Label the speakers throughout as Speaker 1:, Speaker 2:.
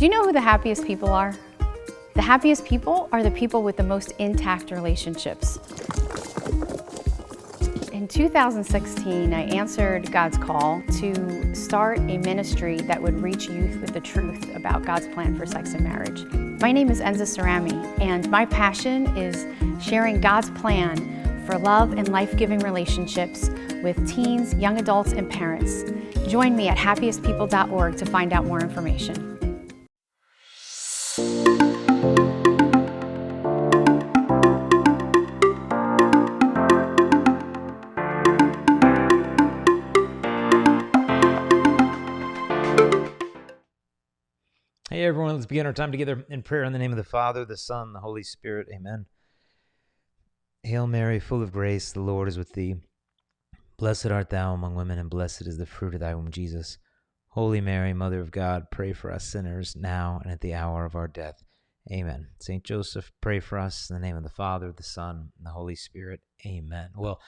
Speaker 1: Do you know who the happiest people are? The happiest people are the people with the most intact relationships. In 2016, I answered God's call to start a ministry that would reach youth with the truth about God's plan for sex and marriage. My name is Enza Cerami, and my passion is sharing God's plan for love and life-giving relationships with teens, young adults, and parents. Join me at happiestpeople.org to find out more information.
Speaker 2: Hey everyone, let's begin our time together in prayer in the name of the Father, the Son, the Holy Spirit. Amen. Hail Mary, full of grace, the Lord is with thee. Blessed art thou among women, and blessed is the fruit of thy womb, Jesus. Holy Mary, Mother of God, pray for us sinners, now and at the hour of our death. Amen. Saint Joseph, pray for us in the name of the Father, the Son, and the Holy Spirit. Amen. Well,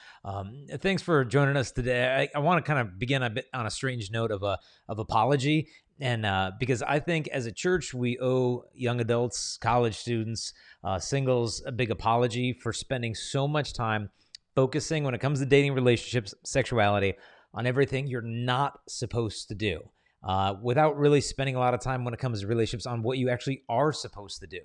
Speaker 2: thanks for joining us today. I want to kind of begin a bit on a strange note of apology. And because I think as a church, we owe young adults, college students, singles a big apology for spending so much time focusing when it comes to dating, relationships, sexuality, on everything you're not supposed to do, without really spending a lot of time when it comes to relationships on what you actually are supposed to do.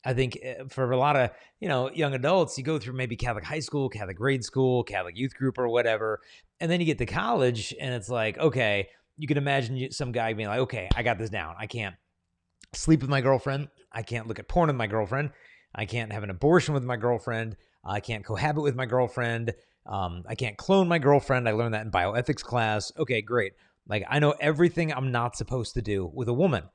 Speaker 2: I think for a lot of, young adults, you go through maybe Catholic high school, Catholic grade school, Catholic youth group or whatever, and then you get to college and it's like, okay, you can imagine some guy being like, okay, I got this down. I can't sleep with my girlfriend. I can't look at porn with my girlfriend. I can't have an abortion with my girlfriend. I can't cohabit with my girlfriend. I can't clone my girlfriend. I learned that in bioethics class. Okay, great. Like, I know everything I'm not supposed to do with a woman.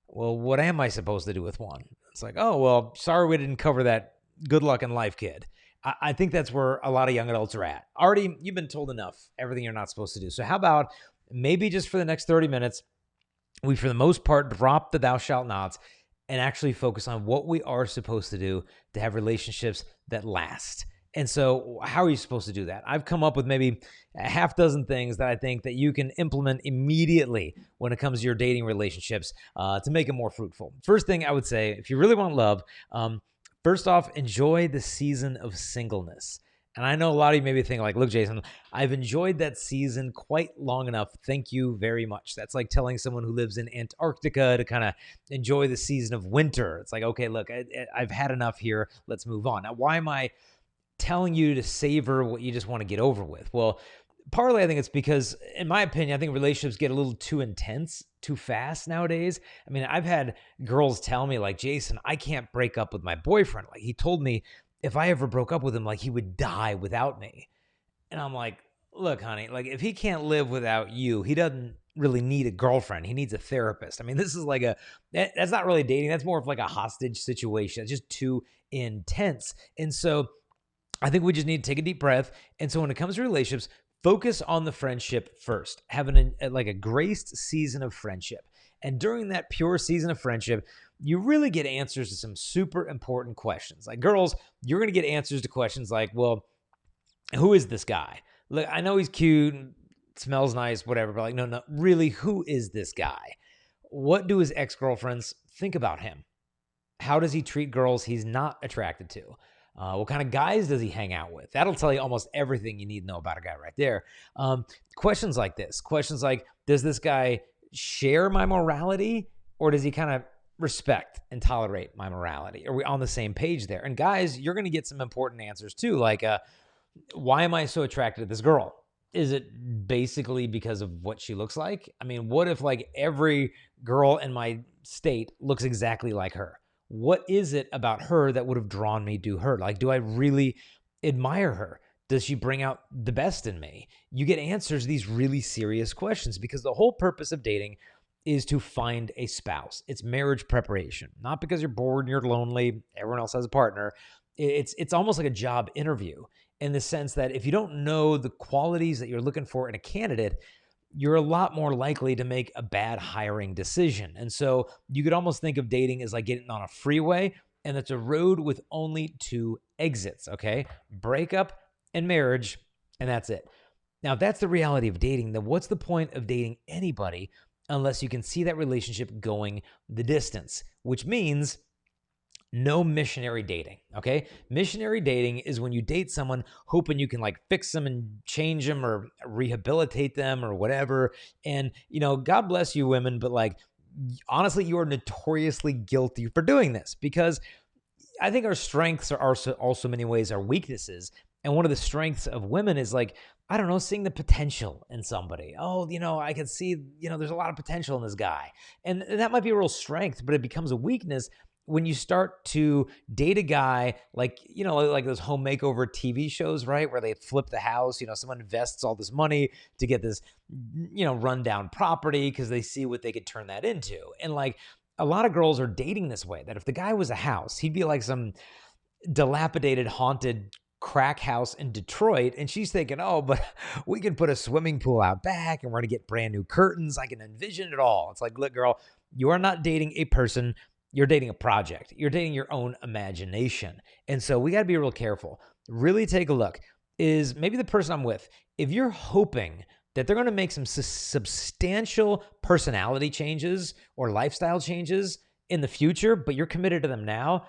Speaker 2: Well, what am I supposed to do with one? It's like, oh, well, sorry we didn't cover that. Good luck in life, kid. I think that's where a lot of young adults are at. Already, you've been told enough, everything you're not supposed to do. So how about maybe just for the next 30 minutes, we, for the most part, drop the thou shalt nots and actually focus on what we are supposed to do to have relationships that last. And so how are you supposed to do that? I've come up with maybe a half dozen things that I think that you can implement immediately when it comes to your dating relationships to make it more fruitful. First thing I would say, if you really want love, first off, enjoy the season of singleness. And I know a lot of you may be thinking like, look, Jason, I've enjoyed that season quite long enough. Thank you very much. That's like telling someone who lives in Antarctica to kind of enjoy the season of winter. It's like, okay, look, I've had enough here. Let's move on. Now, why am I telling you to savor what you just want to get over with? Well, partly I think it's because, in my opinion, I think relationships get a little too intense, too fast nowadays. I mean, I've had girls tell me like, Jason, I can't break up with my boyfriend. Like, he told me if I ever broke up with him, like, he would die without me. And I'm like, look, honey, like, if he can't live without you, he doesn't really need a girlfriend. He needs a therapist. I mean, this is like that's not really dating. That's more of like a hostage situation. It's just too intense. And so I think we just need to take a deep breath. And so when it comes to relationships, focus on the friendship first. Have like a graced season of friendship. And during that pure season of friendship, you really get answers to some super important questions. Like, girls, you're going to get answers to questions like, well, who is this guy? Look, I know he's cute, smells nice, whatever, but like, no, really, who is this guy? What do his ex-girlfriends think about him? How does he treat girls he's not attracted to? What kind of guys does he hang out with? That'll tell you almost everything you need to know about a guy right there. Questions like this. Questions like, does this guy share my morality, or does he kind of respect and tolerate my morality? Are we on the same page there? And guys, you're going to get some important answers too. Like, why am I so attracted to this girl? Is it basically because of what she looks like? I mean, what if like every girl in my state looks exactly like her? What is it about her that would have drawn me to her? Like, do I really admire her? Does she bring out the best in me? You get answers to these really serious questions because the whole purpose of dating is to find a spouse. It's marriage preparation, not because you're bored and you're lonely. Everyone else has a partner. It's almost like a job interview in the sense that if you don't know the qualities that you're looking for in a candidate, you're a lot more likely to make a bad hiring decision. And so you could almost think of dating as like getting on a freeway, and it's a road with only two exits, okay? Breakup and marriage, and that's it. Now, if that's the reality of dating, then what's the point of dating anybody unless you can see that relationship going the distance, which means no missionary dating, okay? Missionary dating is when you date someone hoping you can like fix them and change them or rehabilitate them or whatever. And, God bless you women, but like, honestly, you are notoriously guilty for doing this, because I think our strengths are also many ways our weaknesses. And one of the strengths of women is like, I don't know, seeing the potential in somebody. Oh, I can see, there's a lot of potential in this guy. And that might be a real strength, but it becomes a weakness when you start to date a guy like, like those home makeover TV shows, right? Where they flip the house, someone invests all this money to get this, rundown property because they see what they could turn that into. And like, a lot of girls are dating this way, that if the guy was a house, he'd be like some dilapidated, haunted crack house in Detroit. And she's thinking, oh, but we can put a swimming pool out back and we're going to get brand new curtains. I can envision it all. It's like, look, girl, you are not dating a person. You're dating a project. You're dating your own imagination. And so we got to be real careful. Really take a look. Is maybe the person I'm with, if you're hoping that they're going to make some substantial personality changes or lifestyle changes in the future, but you're committed to them now,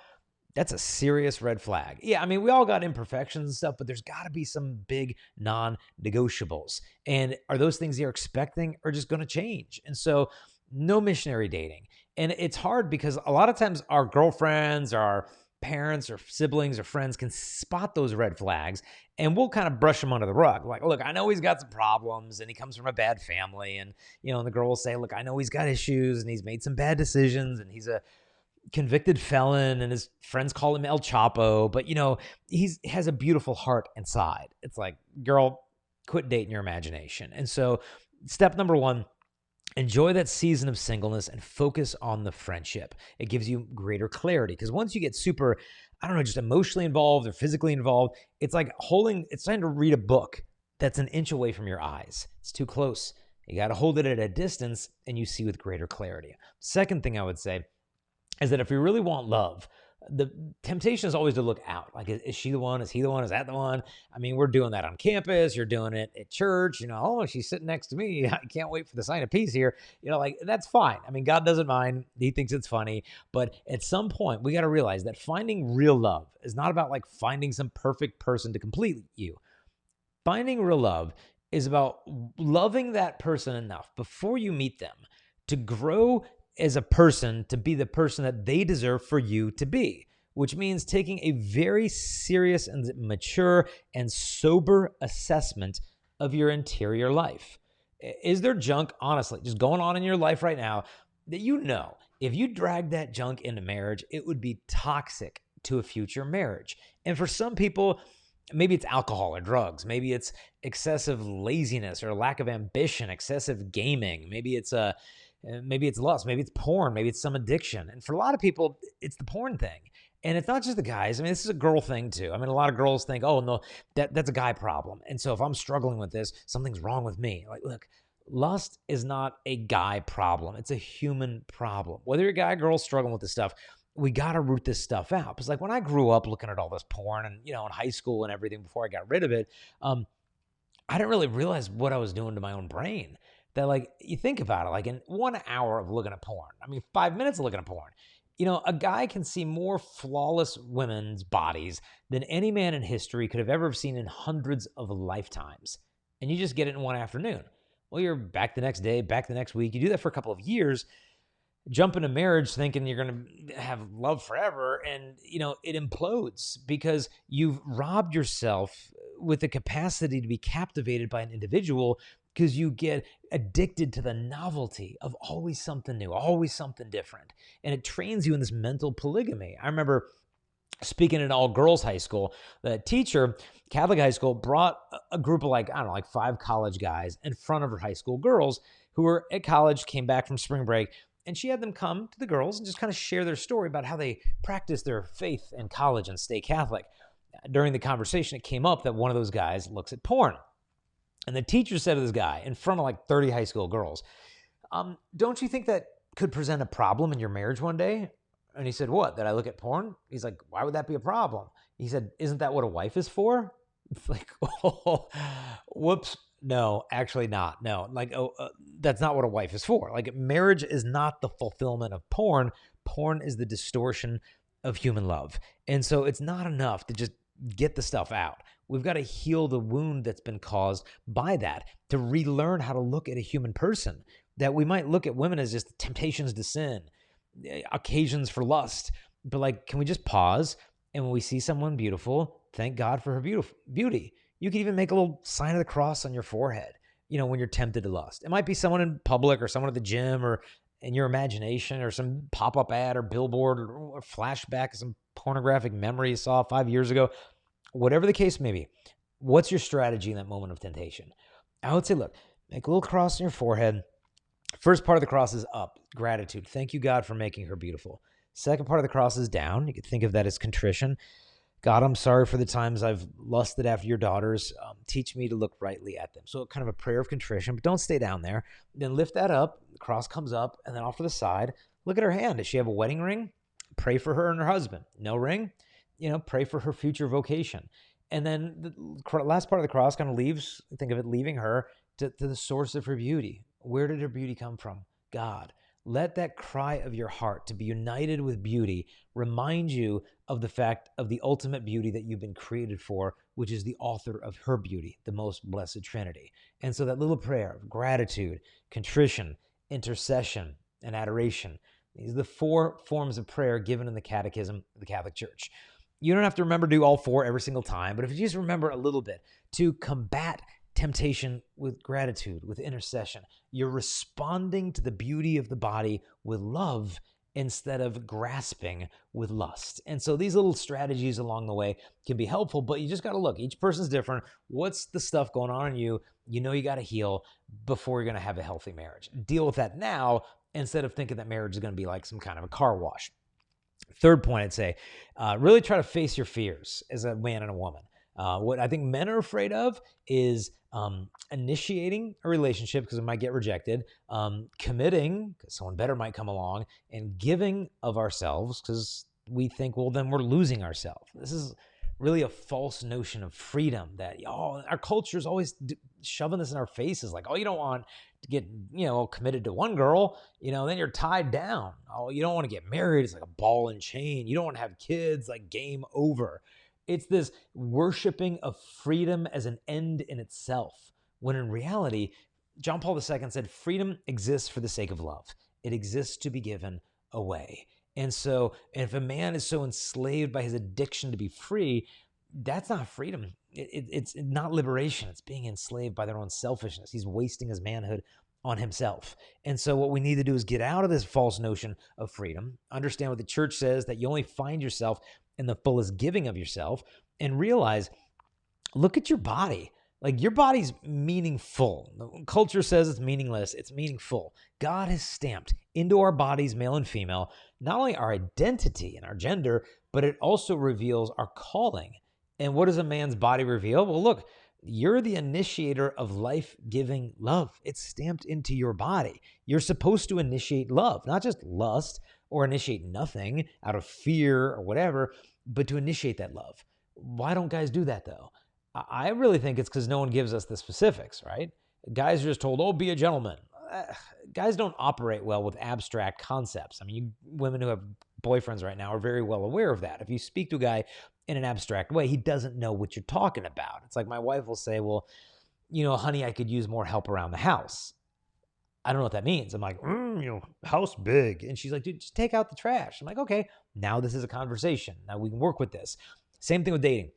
Speaker 2: that's a serious red flag. Yeah, I mean, we all got imperfections and stuff, but there's got to be some big non-negotiables. And are those things you're expecting are just going to change? And so no missionary dating. And it's hard because a lot of times our girlfriends, our parents or siblings or friends can spot those red flags, and we'll kind of brush them under the rug. Like, look, I know he's got some problems and he comes from a bad family. And, and the girl will say, look, I know he's got issues and he's made some bad decisions and he's a convicted felon and his friends call him El Chapo, but he has a beautiful heart inside. It's like, girl, quit dating your imagination. And so step number one, enjoy that season of singleness and focus on the friendship. It gives you greater clarity, because once you get super, just emotionally involved or physically involved, it's like it's trying to read a book that's an inch away from your eyes. It's too close. You got to hold it at a distance and you see with greater clarity. Second thing I would say is that if you really want love, the temptation is always to look out. Like, is she the one? Is he the one? Is that the one? I mean, we're doing that on campus. You're doing it at church. Oh, she's sitting next to me. I can't wait for the sign of peace here. Like, that's fine. I mean, God doesn't mind. He thinks it's funny. But at some point, we got to realize that finding real love is not about like finding some perfect person to complete you. Finding real love is about loving that person enough before you meet them to grow as a person, to be the person that they deserve for you to be, which means taking a very serious and mature and sober assessment of your interior life. Is there junk, honestly, just going on in your life right now that if you drag that junk into marriage, it would be toxic to a future marriage? And for some people, maybe it's alcohol or drugs. Maybe it's excessive laziness or lack of ambition, excessive gaming. Maybe it's lust, maybe it's porn, maybe it's some addiction. And for a lot of people, it's the porn thing. And it's not just the guys. I mean, this is a girl thing too. I mean, a lot of girls think, oh no, that's a guy problem. And so if I'm struggling with this, something's wrong with me. Like, look, lust is not a guy problem. It's a human problem. Whether you're a guy or girl struggling with this stuff, we got to root this stuff out. Because like when I grew up looking at all this porn and, in high school and everything before I got rid of it, I didn't really realize what I was doing to my own brain. That like, you think about it, like in 1 hour of looking at porn, 5 minutes of looking at porn, a guy can see more flawless women's bodies than any man in history could have ever seen in hundreds of lifetimes. And you just get it in one afternoon. Well, you're back the next day, back the next week. You do that for a couple of years, jump into marriage thinking you're going to have love forever. And, it implodes because you've robbed yourself with the capacity to be captivated by an individual, because you get addicted to the novelty of always something new, always something different. And it trains you in this mental polygamy. I remember speaking at all girls high school, the teacher, Catholic high school, brought a group of like 5 college guys in front of her high school girls who were at college, came back from spring break. And she had them come to the girls and just kind of share their story about how they practice their faith in college and stay Catholic. During the conversation, it came up that one of those guys looks at porn. And the teacher said to this guy in front of like 30 high school girls, don't you think that could present a problem in your marriage one day? And he said, what, that I look at porn? He's like, why would that be a problem? He said, isn't that what a wife is for? It's like, oh, whoops. No, actually not. No, like, that's not what a wife is for. Like, marriage is not the fulfillment of porn. Porn is the distortion of human love. And so it's not enough to just get the stuff out. We've got to heal the wound that's been caused by that, to relearn how to look at a human person, that we might look at women as just temptations to sin, occasions for lust. But like, can we just pause? And when we see someone beautiful, thank God for her beauty. You can even make a little sign of the cross on your forehead, when you're tempted to lust. It might be someone in public or someone at the gym or in your imagination or some pop-up ad or billboard or flashback of some pornographic memory you saw 5 years ago. Whatever the case may be, what's your strategy in that moment of temptation? I would say, look, make a little cross on your forehead. First part of the cross is up, gratitude. Thank you, God, for making her beautiful. Second part of the cross is down. You could think of that as contrition. God, I'm sorry for the times I've lusted after your daughters. Teach me to look rightly at them. So kind of a prayer of contrition, but don't stay down there. Then lift that up. The cross comes up, and then off to the side, look at her hand. Does she have a wedding ring? Pray for her and her husband. No ring? Pray for her future vocation. And then the last part of the cross kind of leaves, think of it leaving her to the source of her beauty. Where did her beauty come from? God. Let that cry of your heart to be united with beauty remind you of the fact of the ultimate beauty that you've been created for, which is the author of her beauty, the most blessed Trinity. And so that little prayer of gratitude, contrition, intercession, and adoration, these are the 4 forms of prayer given in the Catechism of the Catholic Church. You don't have to remember to do all 4 every single time, but if you just remember a little bit to combat temptation with gratitude, with intercession, you're responding to the beauty of the body with love instead of grasping with lust. And so these little strategies along the way can be helpful, but you just got to look. Each person's different. What's the stuff going on in you? You got to heal before you're going to have a healthy marriage. Deal with that now instead of thinking that marriage is going to be like some kind of a car wash. Third point, I'd say, really try to face your fears as a man and a woman. What I think men are afraid of is initiating a relationship because it might get rejected, committing because someone better might come along, and giving of ourselves because we think, well, then we're losing ourselves. This is really a false notion of freedom that our culture is always shoving this in our faces, like, you don't want to get committed to one girl, then you're tied down. You don't want to get married. It's like a ball and chain. You don't want to have kids, like game over. It's this worshiping of freedom as an end in itself, when in reality, John Paul II said, freedom exists for the sake of love. It exists to be given away. And so if a man is so enslaved by his addiction to be free, that's not freedom. It's not liberation. It's being enslaved by their own selfishness. He's wasting his manhood on himself. And so what we need to do is get out of this false notion of freedom, understand what the church says, that you only find yourself in the fullest giving of yourself, and realize, look at your body. Like, your body's meaningful. The culture says it's meaningless. It's meaningful. God has stamped into our bodies, male and female, not only our identity and our gender, but it also reveals our calling. And what does a man's body reveal? Well, look, you're the initiator of life-giving love. It's stamped into your body. You're supposed to initiate love, not just lust or initiate nothing out of fear or whatever, but to initiate that love. Why don't guys do that, though? I really think it's because no one gives us the specifics, right? Guys are just told, be a gentleman. Guys don't operate well with abstract concepts. I mean, women who have boyfriends right now are very well aware of that. If you speak to a guy in an abstract way, he doesn't know what you're talking about. It's like my wife will say, well, honey, I could use more help around the house. I don't know what that means. I'm like, house big. And she's like, dude, just take out the trash. I'm like, okay, now this is a conversation. Now we can work with this. Same thing with dating.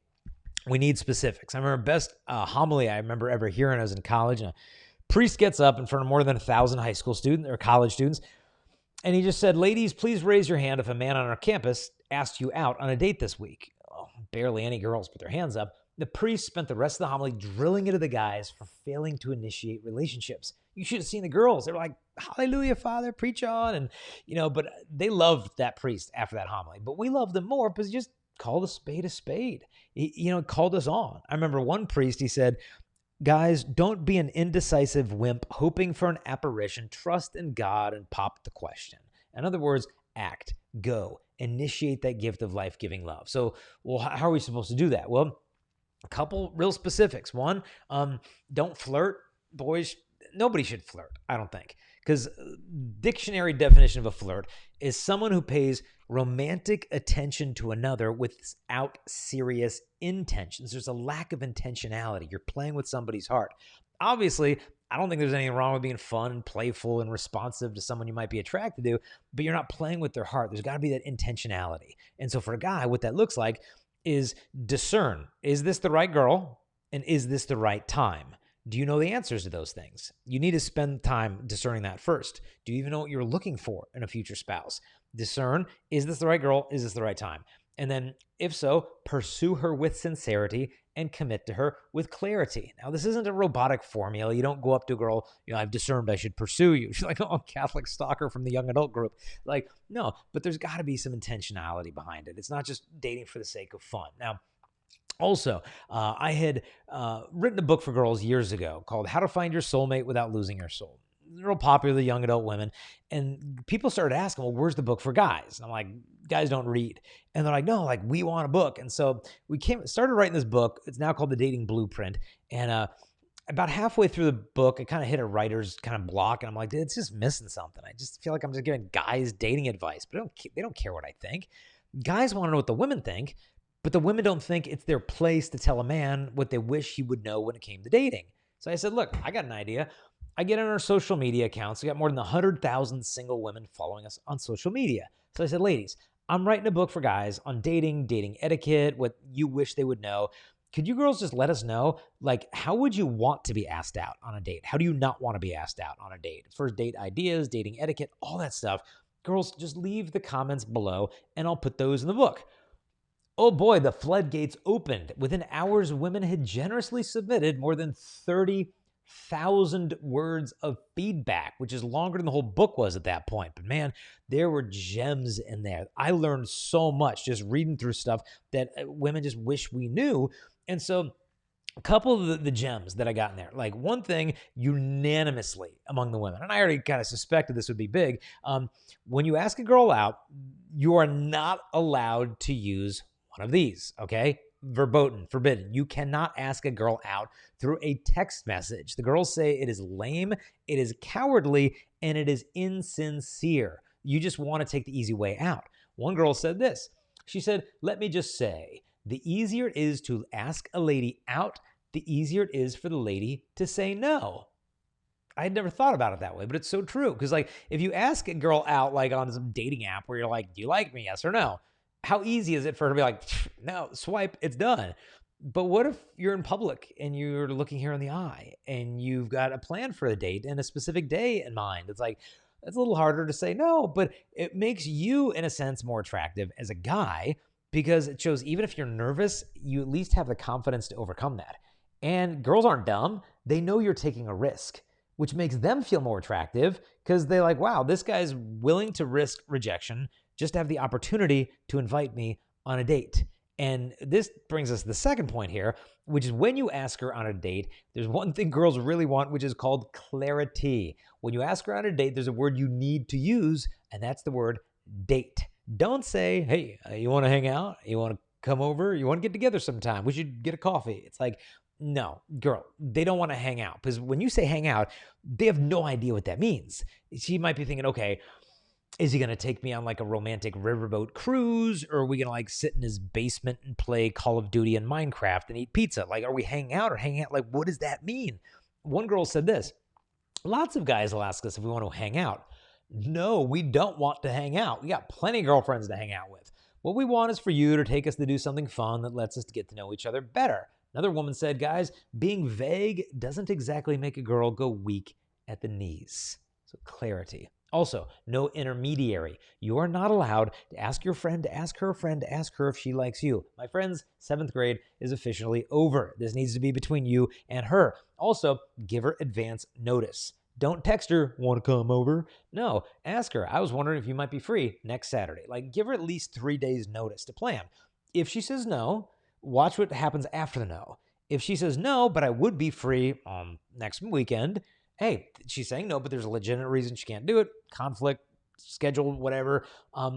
Speaker 2: We need specifics. I remember best homily I remember ever hearing. I was in college, and a priest gets up in front of more than 1,000 high school students or college students, and he just said, ladies, please raise your hand if a man on our campus asked you out on a date this week. Barely any girls put their hands up. The priest spent the rest of the homily drilling into the guys for failing to initiate relationships. You should have seen the girls. They were like, hallelujah, Father, preach on. And, but they loved that priest after that homily. But we loved them more because he just called a spade a spade. He, called us on. I remember one priest, he said, guys, don't be an indecisive wimp hoping for an apparition. Trust in God and pop the question. In other words, act, go, initiate that gift of life-giving love. So, how are we supposed to do that? Well, A couple real specifics. One, don't flirt. Boys, nobody should flirt, I don't think. Because dictionary definition of a flirt is someone who pays romantic attention to another without serious intentions. There's a lack of intentionality. You're playing with somebody's heart. Obviously, I don't think there's anything wrong with being fun and playful and responsive to someone you might be attracted to, but you're not playing with their heart. There's got to be that intentionality. And so for a guy, what that looks like is discern. Is this the right girl? And is this the right time? Do you know the answers to those things? You need to spend time discerning that first. Do you even know what you're looking for in a future spouse? Discern, is this the right girl? Is this the right time? And then if so, pursue her with sincerity and commit to her with clarity. Now, this isn't a robotic formula. You don't go up to a girl, I've discerned I should pursue you. She's like, oh, Catholic stalker from the young adult group. Like, no, but there's got to be some intentionality behind it. It's not just dating for the sake of fun. Now, also, I had written a book for girls years ago called How to Find Your Soulmate Without Losing Your Soul. Real popular with young adult women. And people started asking, well, where's the book for guys? And I'm like, guys don't read. And they're like, no, like we want a book. And so we started writing this book. It's now called The Dating Blueprint. And about halfway through the book, I kind of hit a writer's kind of block. And I'm like, it's just missing something. I just feel like I'm just giving guys dating advice. But they don't care what I think. Guys want to know what the women think. But the women don't think it's their place to tell a man what they wish he would know when it came to dating. So I said, look, I got an idea. I get on our social media accounts. We got more than 100,000 single women following us on social media. So I said, ladies, I'm writing a book for guys on dating etiquette, what you wish they would know. Could you girls just let us know, like, how would you want to be asked out on a date? How do you not want to be asked out on a date? First date ideas, dating etiquette, all that stuff. Girls, just leave the comments below and I'll put those in the book. Oh boy, the floodgates opened. Within hours, women had generously submitted more than 30,000 words of feedback, which is longer than the whole book was at that point. But man, there were gems in there. I learned so much just reading through stuff that women just wish we knew. And so a couple of the gems that I got in there, like one thing unanimously among the women, and I already kind of suspected this would be big, when you ask a girl out, you are not allowed to use one of these, okay? Verboten, forbidden. You cannot ask a girl out through a text message. The girls say it is lame, it is cowardly, and it is insincere. You just want to take the easy way out. One girl said this. She said, let me just say, the easier it is to ask a lady out, the easier it is for the lady to say no. I had never thought about it that way, but it's so true. Because like, if you ask a girl out like on some dating app where you're like, do you like me? Yes or no? How easy is it for her to be like, no, swipe, it's done. But what if you're in public and you're looking her in the eye and you've got a plan for a date and a specific day in mind? It's like, it's a little harder to say no, but it makes you, in a sense, more attractive as a guy because it shows even if you're nervous, you at least have the confidence to overcome that. And girls aren't dumb. They know you're taking a risk, which makes them feel more attractive because they're like, wow, this guy's willing to risk rejection just to have the opportunity to invite me on a date. And this brings us to the second point here, which is when you ask her on a date, there's one thing girls really want, which is called clarity. When you ask her on a date, there's a word you need to use, and that's the word date. Don't say, hey, you want to hang out? You want to come over? You want to get together sometime? We should get a coffee. It's like, no, girl, they don't want to hang out. Because when you say hang out, they have no idea what that means. She might be thinking, okay, is he going to take me on like a romantic riverboat cruise? Or are we going to like sit in his basement and play Call of Duty and Minecraft and eat pizza? Like, are we hanging out or hanging out? Like, what does that mean? One girl said this. Lots of guys will ask us if we want to hang out. No, we don't want to hang out. We got plenty of girlfriends to hang out with. What we want is for you to take us to do something fun that lets us get to know each other better. Another woman said, guys, being vague doesn't exactly make a girl go weak at the knees. So clarity. Also, no intermediary. You are not allowed to ask your friend to ask her friend to ask her if she likes you. My friends, 7th grade is officially over. This needs to be between you and her. Also, give her advance notice. Don't text her, want to come over? No, ask her, I was wondering if you might be free next Saturday. Like, give her at least 3 days notice to plan. If she says no, watch what happens after the no. If she says no, but I would be free next weekend, hey, she's saying no, but there's a legitimate reason she can't do it, conflict, schedule, whatever,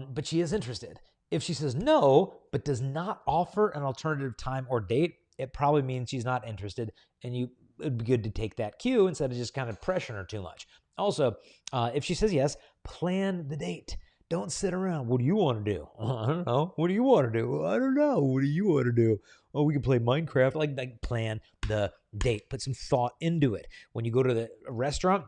Speaker 2: but she is interested. If she says no, but does not offer an alternative time or date, it probably means she's not interested, and it'd be good to take that cue instead of just kind of pressuring her too much. Also, if she says yes, plan the date. Don't sit around. What do you want to do? I don't know. What do you want to do? I don't know. What do you want to do? Oh, we can play Minecraft. Like plan the date. Put some thought into it. When you go to the restaurant,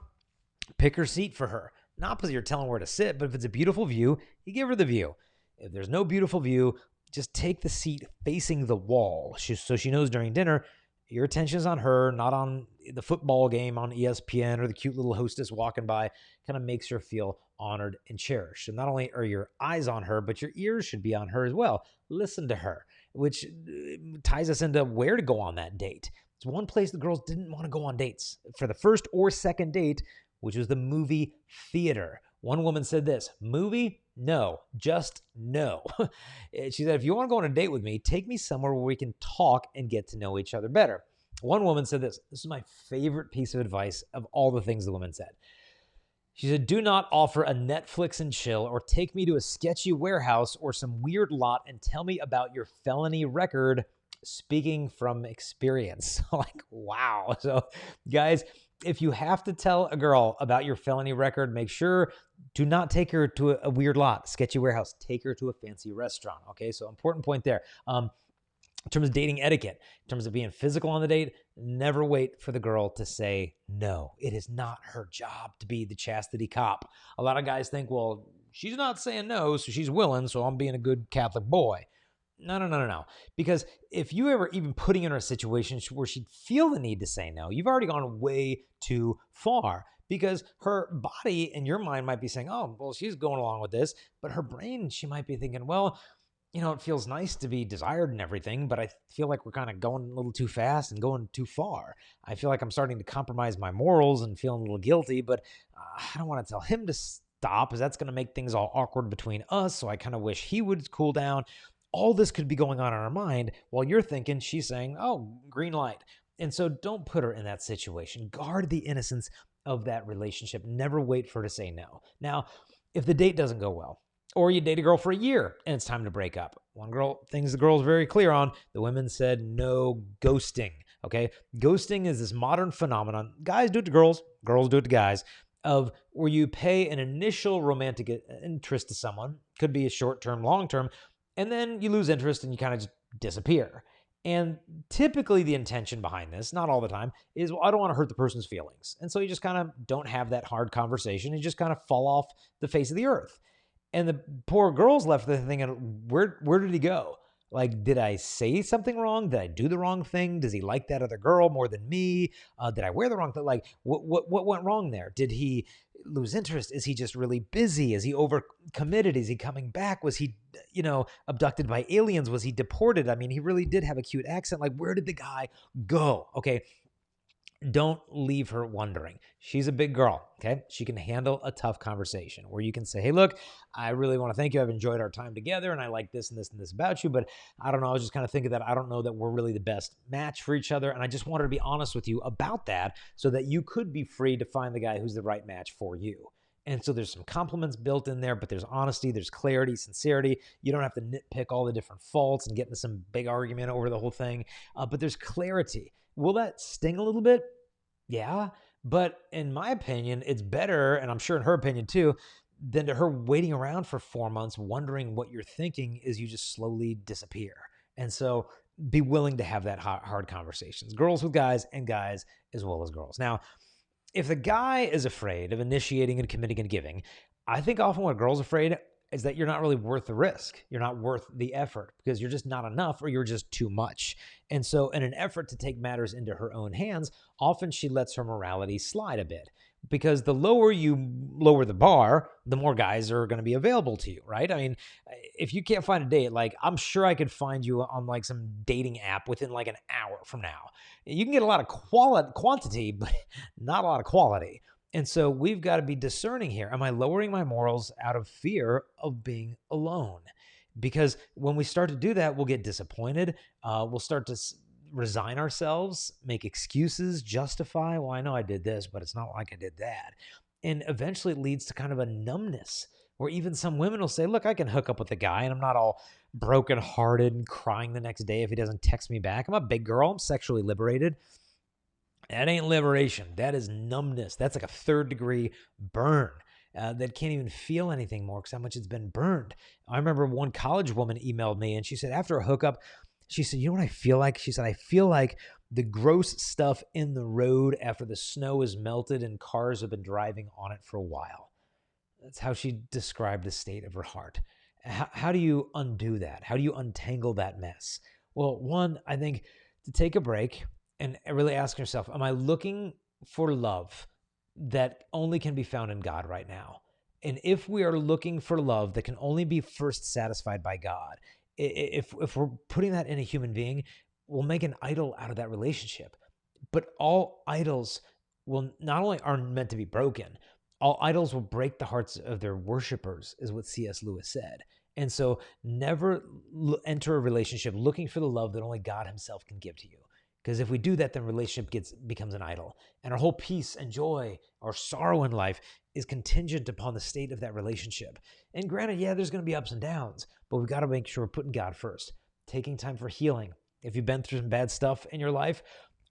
Speaker 2: pick her seat for her. Not because you're telling her where to sit, but if it's a beautiful view, you give her the view. If there's no beautiful view, just take the seat facing the wall so she knows during dinner your attention is on her, not on the football game on ESPN or the cute little hostess walking by. Kind of makes her feel honored and cherished. So not only are your eyes on her, but your ears should be on her as well. Listen to her, which ties us into where to go on that date. It's one place the girls didn't want to go on dates for the first or second date, which was the movie theater. One woman said this, movie? No, just no. She said, if you want to go on a date with me, take me somewhere where we can talk and get to know each other better. One woman said this is my favorite piece of advice of all the things the woman said. She said, do not offer a Netflix and chill or take me to a sketchy warehouse or some weird lot and tell me about your felony record, speaking from experience. Like, wow. So guys, if you have to tell a girl about your felony record, make sure do not take her to a weird lot, sketchy warehouse. Take her to a fancy restaurant. Okay, so important point there. In terms of dating etiquette, in terms of being physical on the date, never wait for the girl to say no. It is not her job to be the chastity cop. A lot of guys think, well, she's not saying no, so she's willing, so I'm being a good Catholic boy. No. Because if you ever even putting her in a situation where she'd feel the need to say no, you've already gone way too far, because her body in your mind might be saying, oh, well, she's going along with this, but her brain, she might be thinking, well, you know, it feels nice to be desired and everything, but I feel like we're kind of going a little too fast and going too far. I feel like I'm starting to compromise my morals and feeling a little guilty, but I don't want to tell him to stop, because that's going to make things all awkward between us, so I kind of wish he would cool down. All this could be going on in our mind while you're thinking she's saying, oh, green light. And so don't put her in that situation. Guard the innocence of that relationship. Never wait for her to say no. Now, if the date doesn't go well, or you date a girl for a year and it's time to break up. One girl, things the girl's very clear on, the women said no ghosting, okay? Ghosting is this modern phenomenon. Guys do it to girls do it to guys, of where you pay an initial romantic interest to someone, could be a short-term, long-term, and then you lose interest and you kind of just disappear. And typically the intention behind this, not all the time, is, well, I don't want to hurt the person's feelings. And so you just kind of don't have that hard conversation. You just kind of fall off the face of the earth. And the poor girl's left there thinking, where did he go? Like, did I say something wrong? Did I do the wrong thing? Does he like that other girl more than me? Did I wear the wrong thing? Like, what went wrong there? Did he lose interest? Is he just really busy? Is he overcommitted? Is he coming back? Was he, abducted by aliens? Was he deported? I mean, he really did have a cute accent. Like, where did the guy go? Okay. Don't leave her wondering. She's a big girl, okay? She can handle a tough conversation where you can say, hey, look, I really want to thank you. I've enjoyed our time together, and I like this and this and this about you, but I don't know. I was just kind of thinking that I don't know that we're really the best match for each other, and I just wanted to be honest with you about that so that you could be free to find the guy who's the right match for you. And so there's some compliments built in there, but there's honesty, there's clarity, sincerity. You don't have to nitpick all the different faults and get into some big argument over the whole thing, but there's clarity. Will that sting a little bit? Yeah, but in my opinion, it's better, and I'm sure in her opinion too, than to her waiting around for 4 months wondering what you're thinking is you just slowly disappear. And so be willing to have that hard conversations. Girls with guys and guys as well as girls. Now, if the guy is afraid of initiating and committing and giving, I think often what a girl's afraid is that you're not really worth the risk. You're not worth the effort because you're just not enough or you're just too much. And so in an effort to take matters into her own hands, often she lets her morality slide a bit because the lower you lower the bar, the more guys are going to be available to you, right? I mean, if you can't find a date, like I'm sure I could find you on like some dating app within like an hour from now. You can get a lot of quantity, but not a lot of quality. And so we've got to be discerning here. Am I lowering my morals out of fear of being alone? Because when we start to do that, we'll get disappointed. We'll start to resign ourselves, make excuses, justify, well, I know I did this, but it's not like I did that. And eventually it leads to kind of a numbness Or even some women will say, look, I can hook up with a guy and I'm not all brokenhearted and crying the next day if he doesn't text me back. I'm a big girl. I'm sexually liberated. That ain't liberation. That is numbness. That's like a 3rd-degree burn that can't even feel anything more because how much it's been burned. I remember one college woman emailed me and she said after a hookup, she said, you know what I feel like? She said, I feel like the gross stuff in the road after the snow is melted and cars have been driving on it for a while. That's how she described the state of her heart. How do you undo that? How do you untangle that mess? Well, one, I think to take a break and really ask yourself, am I looking for love that only can be found in God right now? And if we are looking for love that can only be first satisfied by God, if we're putting that in a human being, we'll make an idol out of that relationship. But all idols will not only are meant to be broken, all idols will break the hearts of their worshipers, is what C.S. Lewis said. And so never enter a relationship looking for the love that only God himself can give to you. Because if we do that, then relationship becomes an idol. And our whole peace and joy or sorrow in life is contingent upon the state of that relationship. And granted, yeah, there's going to be ups and downs, but we've got to make sure we're putting God first, taking time for healing. If you've been through some bad stuff in your life,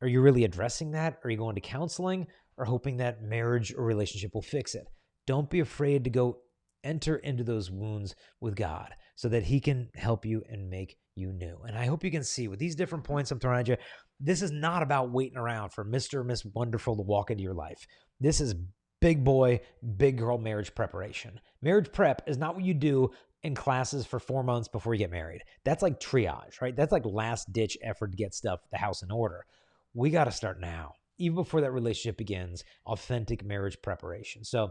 Speaker 2: are you really addressing that? Are you going to counseling or hoping that marriage or relationship will fix it? Don't be afraid to go enter into those wounds with God so that he can help you and make you new. And I hope you can see with these different points I'm throwing at you, this is not about waiting around for Mr. or Miss Wonderful to walk into your life. This is big boy, big girl marriage preparation. Marriage prep is not what you do in classes for 4 months before you get married. That's like triage, right? That's like last ditch effort to get the house in order. We got to start now, even before that relationship begins, authentic marriage preparation. So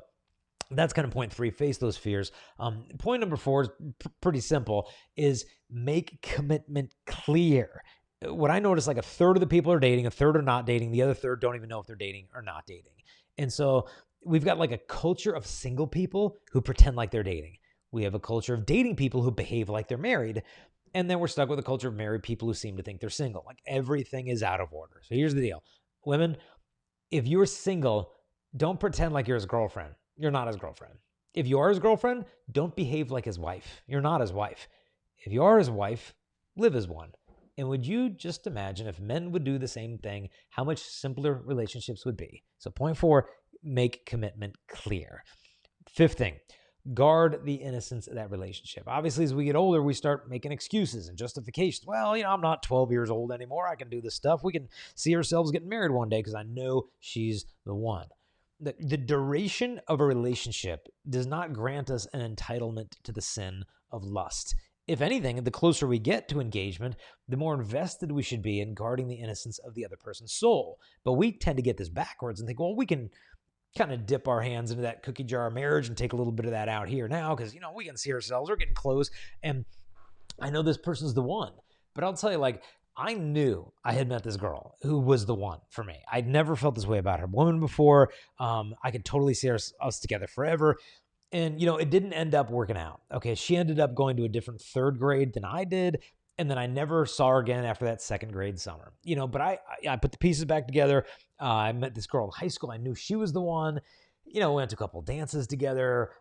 Speaker 2: that's kind of point 3, face those fears. Point number 4 is pretty simple, is make commitment clear. What I notice, like 1/3 of the people are dating, 1/3 are not dating, the other 1/3 don't even know if they're dating or not dating. And so we've got like a culture of single people who pretend like they're dating. We have a culture of dating people who behave like they're married. And then we're stuck with a culture of married people who seem to think they're single. Like everything is out of order. So here's the deal. Women, if you're single, don't pretend like you're his girlfriend. You're not his girlfriend. If you are his girlfriend, don't behave like his wife. You're not his wife. If you are his wife, live as one. And would you just imagine if men would do the same thing, how much simpler relationships would be? So point 4, make commitment clear. 5th thing, guard the innocence of that relationship. Obviously, as we get older, we start making excuses and justifications. Well, I'm not 12 years old anymore. I can do this stuff. We can see ourselves getting married one day because I know she's the one. The duration of a relationship does not grant us an entitlement to the sin of lust. If anything, the closer we get to engagement, the more invested we should be in guarding the innocence of the other person's soul. But we tend to get this backwards and think, well, we can kind of dip our hands into that cookie jar of marriage and take a little bit of that out here now because, we can see ourselves, we're getting close, and I know this person's the one. But I'll tell you, I knew I had met this girl who was the one for me. I'd never felt this way about her woman before. I could totally see us together forever. And, it didn't end up working out. Okay, she ended up going to a different 3rd grade than I did. And then I never saw her again after that 2nd grade summer. But I put the pieces back together. I met this girl in high school. I knew she was the one. Went to a couple dances together.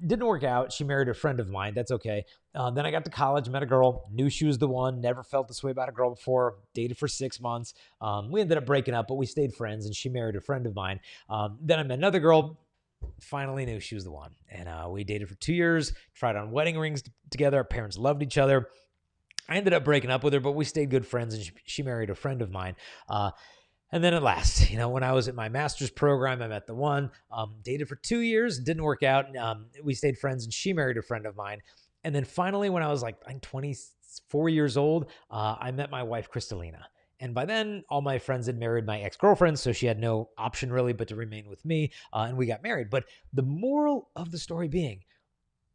Speaker 2: Didn't work out. She married a friend of mine. That's okay. Then I got to college, met a girl, knew she was the one, never felt this way about a girl before, dated for 6 months. We ended up breaking up, but we stayed friends, and she married a friend of mine. Then I met another girl, finally knew she was the one. And we dated for 2 years, tried on wedding rings together. Our parents loved each other. I ended up breaking up with her, but we stayed good friends, and she married a friend of mine. And then at last, when I was at my master's program, I met the one, dated for 2 years, didn't work out. We stayed friends, and she married a friend of mine. And then finally, when I was I'm 24 years old, I met my wife, Crystalina. And by then, all my friends had married my ex-girlfriends, so she had no option really but to remain with me, and we got married. But the moral of the story being,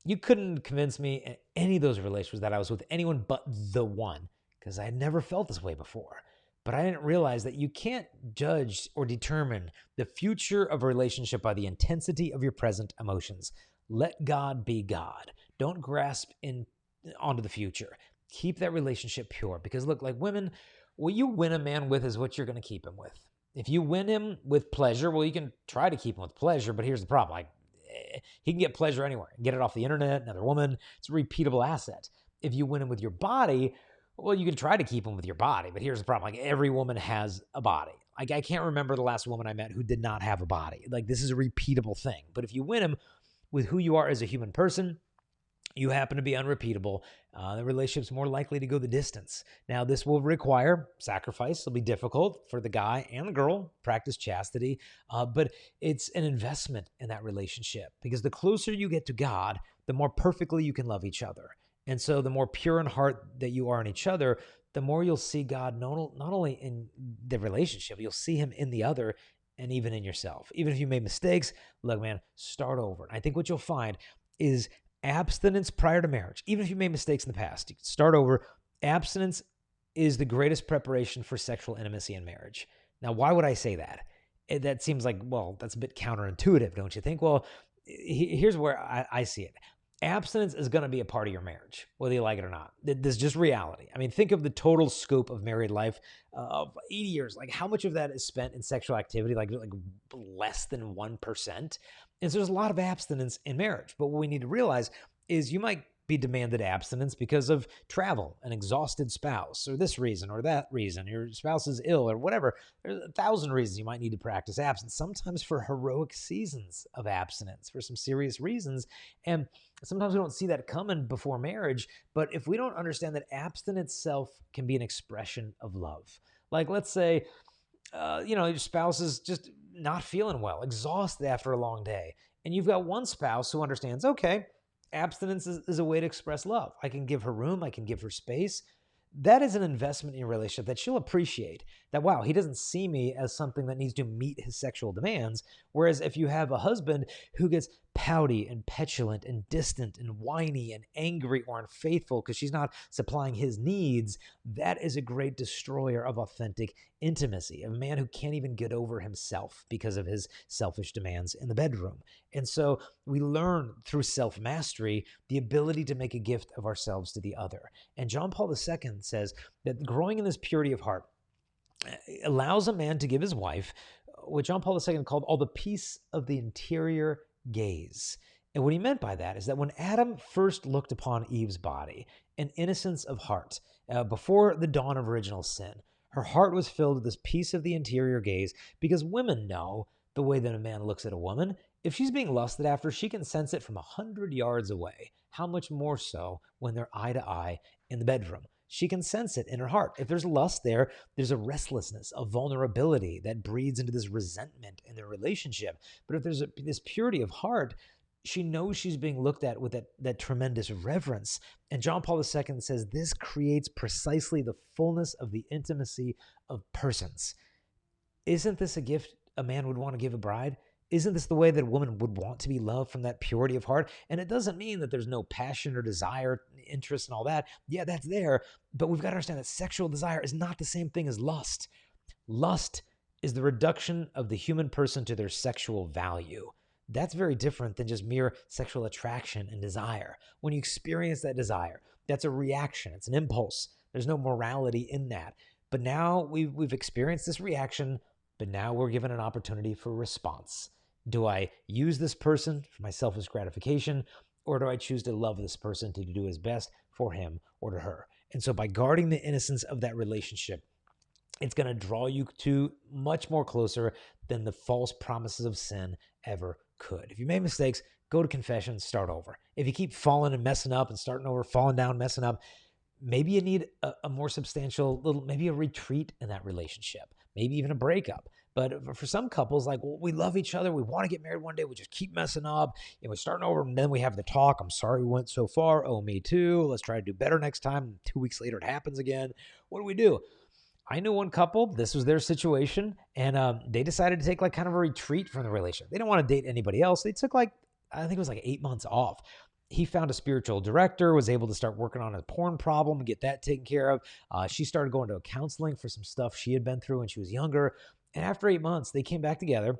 Speaker 2: you couldn't convince me in any of those relationships that I was with anyone but the one, because I had never felt this way before. But I didn't realize that you can't judge or determine the future of a relationship by the intensity of your present emotions. Let God be God. Don't grasp onto the future. Keep that relationship pure. Because look, like women, what you win a man with is what you're going to keep him with. If you win him with pleasure, well, you can try to keep him with pleasure, but here's the problem. He can get pleasure anywhere, get it off the internet, another woman. It's a repeatable asset. If you win him with your body, well, you can try to keep him with your body, but here's the problem. Like, every woman has a body. Like, I can't remember the last woman I met who did not have a body. Like, this is a repeatable thing. But if you win him with who you are as a human person, you happen to be unrepeatable, the relationship's more likely to go the distance. Now, this will require sacrifice. It'll be difficult for the guy and the girl, practice chastity, but it's an investment in that relationship, because the closer you get to God, the more perfectly you can love each other. And so the more pure in heart that you are in each other, the more you'll see God not only in the relationship, you'll see him in the other and even in yourself. Even if you made mistakes, look, man, start over. I think what you'll find is abstinence prior to marriage. Even if you made mistakes in the past, you can start over. Abstinence is the greatest preparation for sexual intimacy in marriage. Now, why would I say that? That seems like, well, that's a bit counterintuitive, don't you think? Well, here's where I see it. Abstinence is going to be a part of your marriage, whether you like it or not. This is just reality. I mean, think of the total scope of married life of 80 years. Like, how much of that is spent in sexual activity? Like less than 1%. And so there's a lot of abstinence in marriage. But what we need to realize is you might be demanded abstinence because of travel, an exhausted spouse, or this reason or that reason, your spouse is ill or whatever. There's 1,000 reasons you might need to practice abstinence, sometimes for heroic seasons of abstinence, for some serious reasons. And sometimes we don't see that coming before marriage, but if we don't understand that abstinence itself can be an expression of love. Like, let's say, your spouse is just not feeling well, exhausted after a long day. And you've got one spouse who understands, okay, abstinence is a way to express love. I can give her room. I can give her space. That is an investment in your relationship that she'll appreciate. That, wow, he doesn't see me as something that needs to meet his sexual demands. Whereas if you have a husband who gets pouty and petulant and distant and whiny and angry or unfaithful because she's not supplying his needs, that is a great destroyer of authentic intimacy, of a man who can't even get over himself because of his selfish demands in the bedroom. And so we learn through self-mastery the ability to make a gift of ourselves to the other. And John Paul II says that growing in this purity of heart allows a man to give his wife what John Paul II called all the peace of the interior gaze. And what he meant by that is that when Adam first looked upon Eve's body, an innocence of heart, before the dawn of original sin, her heart was filled with this peace of the interior gaze, because women know the way that a man looks at a woman. If she's being lusted after, she can sense it from 100 yards away. How much more so when they're eye to eye in the bedroom? She can sense it in her heart. If there's lust there, there's a restlessness, a vulnerability that breeds into this resentment in their relationship. But if there's this purity of heart, she knows she's being looked at with that tremendous reverence. And John Paul II says this creates precisely the fullness of the intimacy of persons. Isn't this a gift a man would want to give a bride? Isn't this the way that a woman would want to be loved, from that purity of heart? And it doesn't mean that there's no passion or desire, interest and all that. Yeah, that's there. But we've got to understand that sexual desire is not the same thing as lust. Lust is the reduction of the human person to their sexual value. That's very different than just mere sexual attraction and desire. When you experience that desire, that's a reaction. It's an impulse. There's no morality in that. But now we've experienced this reaction, but now we're given an opportunity for response. Do I use this person for my selfish gratification, or do I choose to love this person to do his best for him or to her? And so by guarding the innocence of that relationship, it's going to draw you to much more closer than the false promises of sin ever could. If you made mistakes, go to confession, start over. If you keep falling and messing up and starting over, falling down, messing up, maybe you need a more substantial maybe a retreat in that relationship, maybe even a breakup. But for some couples, like, well, we love each other, we want to get married one day, we just keep messing up, and we're starting over, and then we have the talk, I'm sorry we went so far, oh, me too, let's try to do better next time, and 2 weeks later it happens again. What do? I knew one couple, this was their situation, and they decided to take kind of a retreat from the relationship. They didn't want to date anybody else. They took I think it was 8 months off. He found a spiritual director, was able to start working on a porn problem and get that taken care of. She started going to counseling for some stuff she had been through when she was younger. And after 8 months, they came back together,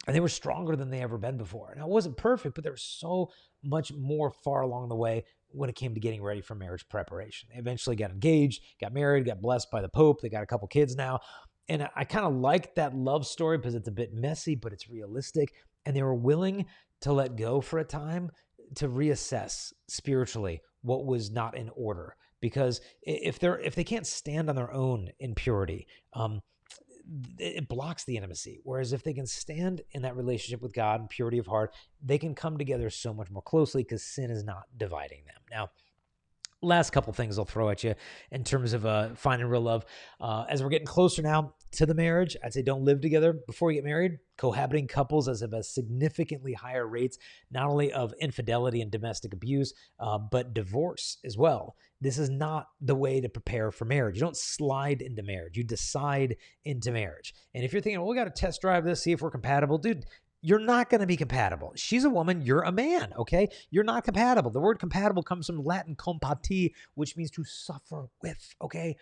Speaker 2: and they were stronger than they ever been before. Now, it wasn't perfect, but there was so much more far along the way when it came to getting ready for marriage preparation. They eventually got engaged, got married, got blessed by the Pope. They got a couple kids now. And I kind of like that love story because it's a bit messy, but it's realistic. And they were willing to let go for a time, to reassess spiritually what was not in order. Because if they can't stand on their own in purity, it blocks the intimacy. Whereas if they can stand in that relationship with God and purity of heart, they can come together so much more closely because sin is not dividing them. Now, last couple things I'll throw at you in terms of finding real love. As we're getting closer now to the marriage, I'd say don't live together before you get married. Cohabiting couples have a significantly higher rates, not only of infidelity and domestic abuse, but divorce as well. This is not the way to prepare for marriage. You don't slide into marriage. You decide into marriage. And if you're thinking, well, we got to test drive this, see if we're compatible, dude, you're not going to be compatible. She's a woman. You're a man, okay? You're not compatible. The word compatible comes from Latin compati, which means to suffer with, okay?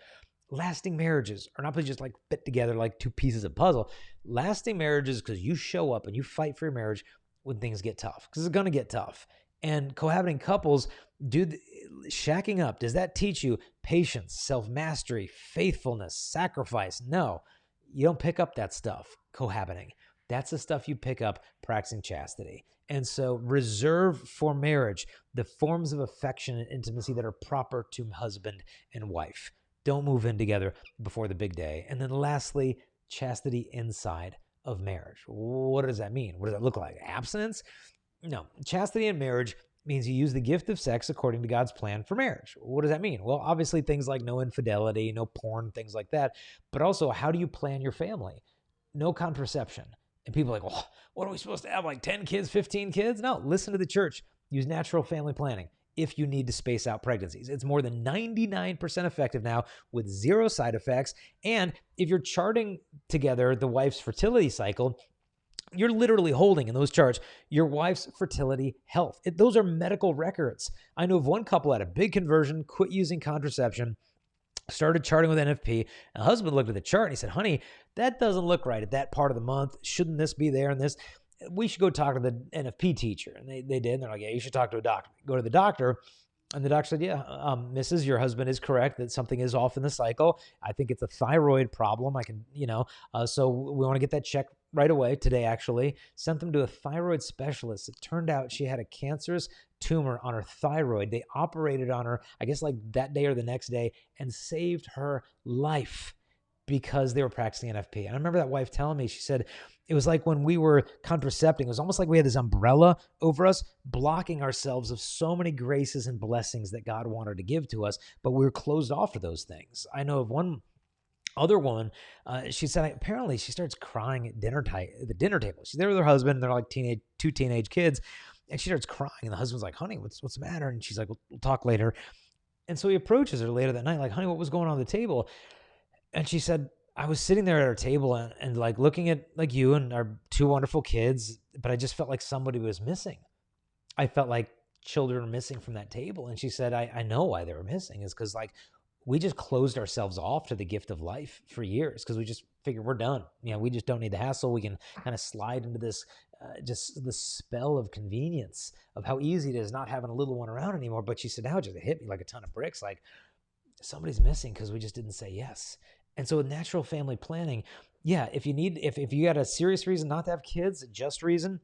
Speaker 2: Lasting marriages are not just like fit together like two pieces of puzzle. Lasting marriages because you show up and you fight for your marriage when things get tough, because it's going to get tough. And cohabiting couples, dude, shacking up, does that teach you patience, self-mastery, faithfulness, sacrifice? No, you don't pick up that stuff cohabiting. That's the stuff you pick up practicing chastity. And so reserve for marriage the forms of affection and intimacy that are proper to husband and wife. Don't move in together before the big day. And then lastly, chastity inside of marriage. What does that mean? What does that look like? Abstinence? No. Chastity in marriage means you use the gift of sex according to God's plan for marriage. What does that mean? Well, obviously things like no infidelity, no porn, things like that. But also, how do you plan your family? No contraception. And people are like, well, what are we supposed to have, like 10 kids, 15 kids? No, listen to the church. Use natural family planning if you need to space out pregnancies. It's more than 99% effective now with zero side effects. And if you're charting together the wife's fertility cycle, you're literally holding in those charts your wife's fertility health. Those are medical records. I know of one couple had a big conversion, quit using contraception, started charting with NFP. And the husband looked at the chart and he said, honey, that doesn't look right at that part of the month. Shouldn't this be there and this? We should go talk to the NFP teacher. And they did. And they're like, yeah, you should talk to a doctor. Go to the doctor. And the doctor said, yeah, Mrs., your husband is correct that something is off in the cycle. I think it's a thyroid problem. So we want to get that checked right away today, actually. Sent them to a thyroid specialist. It turned out she had a cancerous tumor on her thyroid. They operated on her, I guess like that day or the next day, and saved her life because they were practicing NFP. And I remember that wife telling me, she said, it was like when we were contracepting, it was almost like we had this umbrella over us, blocking ourselves of so many graces and blessings that God wanted to give to us, but we were closed off to those things. I know of one other woman, she said, apparently she starts crying at the dinner table. She's there with her husband, and they're like two teenage kids, and she starts crying, and the husband's like, honey, what's the matter? And she's like, we'll talk later. And so he approaches her later that night, like, honey, what was going on at the table? And she said, I was sitting there at our table and like looking at like you and our two wonderful kids, but I just felt like somebody was missing. I felt like children were missing from that table. And she said, I know why they were missing is because like we just closed ourselves off to the gift of life for years because we just figured we're done. We just don't need the hassle. We can kind of slide into this, just the spell of convenience of how easy it is not having a little one around anymore. But she said, now it just hit me like a ton of bricks. Like somebody's missing because we just didn't say yes. And so with natural family planning, yeah, if you got a serious reason not to have kids, a just reason,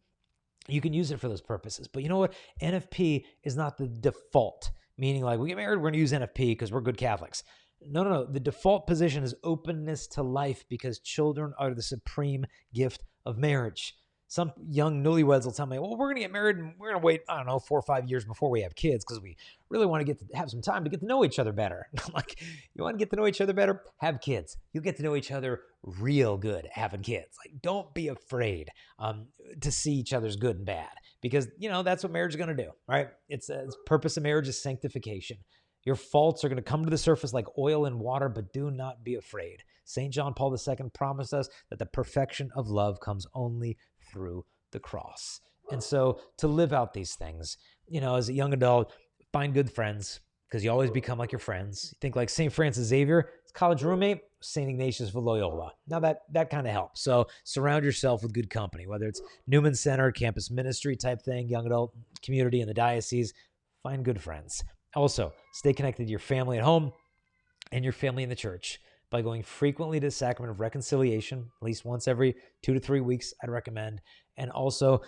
Speaker 2: you can use it for those purposes. But you know what? NFP is not the default, meaning like we get married, we're going to use NFP because we're good Catholics. No. The default position is openness to life because children are the supreme gift of marriage. Some young newlyweds will tell me, well, we're going to get married and we're going to wait, 4 or 5 years before we have kids because we really want to have some time to get to know each other better. I'm like, you want to get to know each other better? Have kids. You'll get to know each other real good having kids. Like, don't be afraid to see each other's good and bad because, that's what marriage is going to do, right? It's purpose of marriage is sanctification. Your faults are going to come to the surface like oil and water, but do not be afraid. St. John Paul II promised us that the perfection of love comes only through the cross. And so to live out these things, as a young adult, find good friends because you always become like your friends. You think like St. Francis Xavier, his college roommate, St. Ignatius of Loyola. Now that kind of helps. So surround yourself with good company, whether it's Newman Center, campus ministry type thing, young adult community in the diocese, find good friends. Also, stay connected to your family at home and your family in the church by going frequently to the sacrament of reconciliation, at least once every 2 to 3 weeks, I'd recommend. And also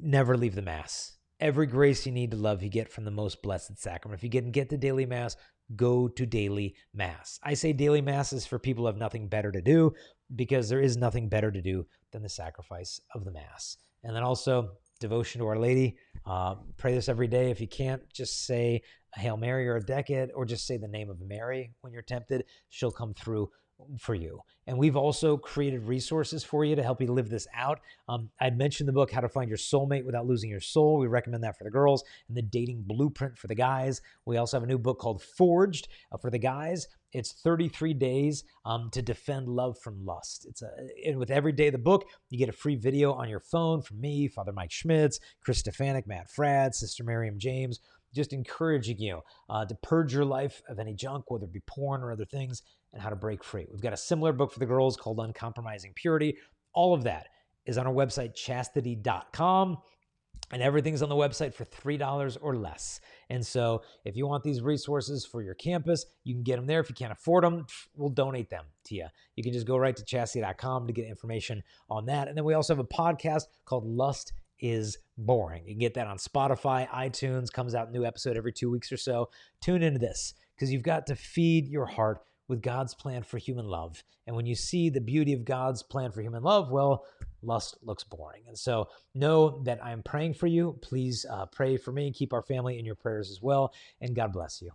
Speaker 2: never leave the Mass. Every grace you need to love, you get from the most blessed sacrament. If you get to daily Mass, go to daily Mass. I say daily Mass is for people who have nothing better to do, because there is nothing better to do than the sacrifice of the Mass. And then also devotion to Our Lady. Pray this every day. If you can't, just say a Hail Mary or a decade, or just say the name of Mary when you're tempted. She'll come through for you. And we've also created resources for you to help you live this out. I'd mentioned the book, How to Find Your Soulmate Without Losing Your Soul. We recommend that for the girls, and the dating blueprint for the guys. We also have a new book called Forged for the guys. It's 33 days to defend love from lust. And with every day of the book, you get a free video on your phone from me, Father Mike Schmitz, Chris Stefanik, Matt Fradd, Sister Miriam James, just encouraging you to purge your life of any junk, whether it be porn or other things, and how to break free. We've got a similar book for the girls called Uncompromising Purity. All of that is on our website, chastity.com. And everything's on the website for $3 or less. And so if you want these resources for your campus, you can get them there. If you can't afford them, we'll donate them to you. You can just go right to chastity.com to get information on that. And then we also have a podcast called Lust is Boring. You can get that on Spotify, iTunes, comes out a new episode every 2 weeks or so. Tune into this, because you've got to feed your heart with God's plan for human love. And when you see the beauty of God's plan for human love, well, lust looks boring. And so know that I'm praying for you. Please pray for me. Keep our family in your prayers as well. And God bless you.